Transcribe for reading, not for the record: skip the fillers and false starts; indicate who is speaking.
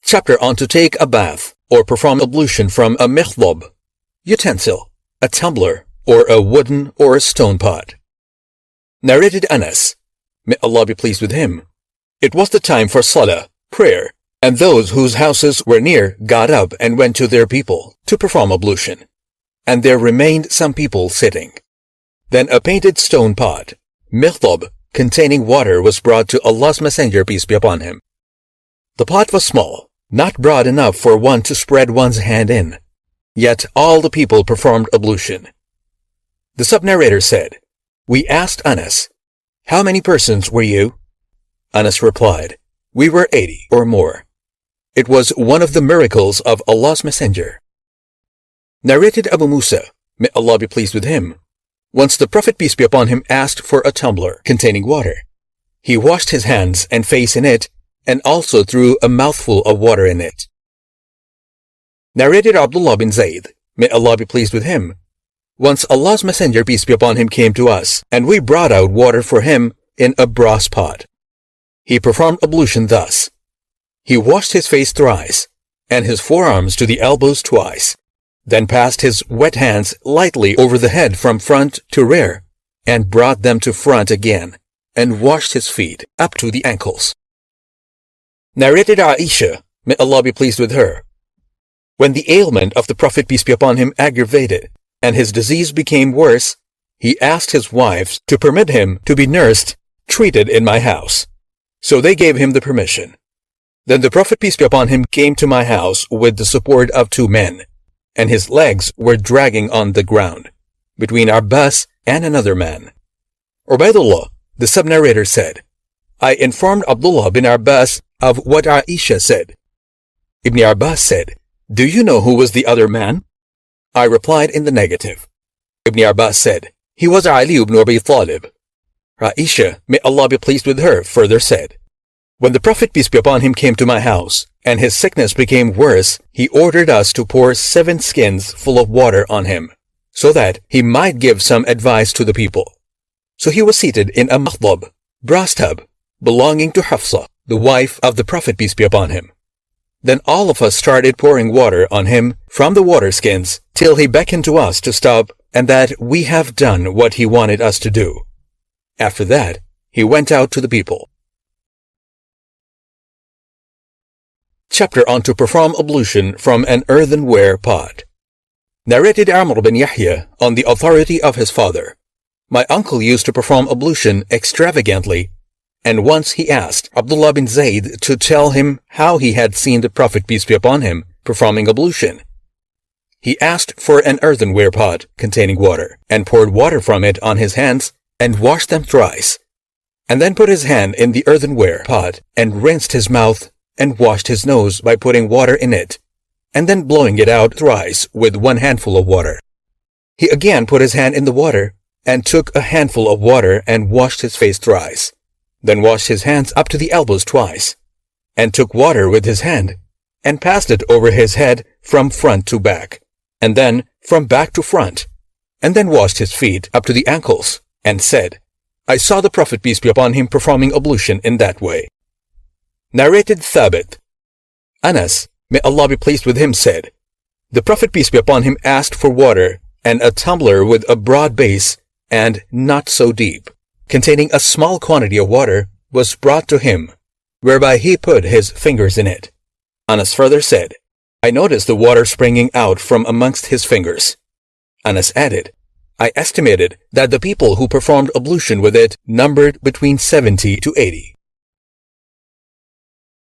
Speaker 1: Chapter on to take a bath or perform ablution from a mikhdab, utensil, a tumbler, or a wooden or a stone pot. Narrated Anas, may Allah be pleased with him. It was the time for Salat, prayer, and those whose houses were near got up and went to their people to perform ablution, and there remained some people sitting. Then a painted stone pot, mikhdab, containing water was brought to Allah's Messenger, peace be upon him. The pot was small, not broad enough for one to spread one's hand in, yet all the people performed ablution. The subnarrator said, "We asked Anas, 'How many persons were you?' Anas replied, 'We were 80 or more.' It was one of the miracles of Allah's Messenger." Narrated Abu Musa, may Allah be pleased with him. Once the Prophet, peace be upon him, asked for a tumbler containing water. He washed his hands and face in it, and also threw a mouthful of water in it. Narrated Abdullah bin Zayd, may Allah be pleased with him. Once Allah's Messenger, peace be upon him, came to us, and we brought out water for him in a brass pot. He performed ablution thus. He washed his face thrice, and his forearms to the elbows twice, then passed his wet hands lightly over the head from front to rear, and brought them to front again, and washed his feet up to the ankles. Narrated Aisha, may Allah be pleased with her. When the ailment of the Prophet, peace be upon him, aggravated, and his disease became worse, he asked his wives to permit him to be nursed, treated in my house. So they gave him the permission. Then the Prophet, peace be upon him, came to my house with the support of 2 men, and his legs were dragging on the ground, between Abbas and another man. Ubaidullah, the subnarrator, said, "I informed Abdullah bin Abbas of what Aisha said. Ibn Abbas said, 'Do you know who was the other man?' I replied in the negative. Ibn Abbas said, 'He was Ali ibn Abi Talib.' Aisha, may Allah be pleased with her, further said, 'When the Prophet, peace be upon him, came to my house, and his sickness became worse, he ordered us to pour 7 skins full of water on him, so that he might give some advice to the people. So he was seated in a mikhdab, brass tub, belonging to Hafsa, the wife of the Prophet, peace be upon him. Then all of us started pouring water on him from the water skins, till he beckoned to us to stop, and that we have done what he wanted us to do. After that, he went out to the people." Chapter on to perform ablution from an earthenware pot. Narrated Amr bin Yahya on the authority of his father. My uncle used to perform ablution extravagantly, and once he asked Abdullah bin Zayd to tell him how he had seen the Prophet, peace be upon him, performing ablution. He asked for an earthenware pot containing water, and poured water from it on his hands, and washed them thrice, and then put his hand in the earthenware pot, and rinsed his mouth, and washed his nose by putting water in it, and then blowing it out thrice with 1 handful of water. He again put his hand in the water, and took a handful of water and washed his face thrice, then washed his hands up to the elbows twice, and took water with his hand, and passed it over his head from front to back, and then from back to front, and then washed his feet up to the ankles, and said, "I saw the Prophet, peace be upon him, performing ablution in that way." Narrated Thabit. Anas, may Allah be pleased with him, said, "The Prophet, peace be upon him, asked for water, and a tumbler with a broad base and not so deep, containing a small quantity of water, was brought to him, whereby he put his fingers in it." Anas further said, "I noticed the water springing out from amongst his fingers." Anas added, "I estimated that the people who performed ablution with it numbered between 70 to 80.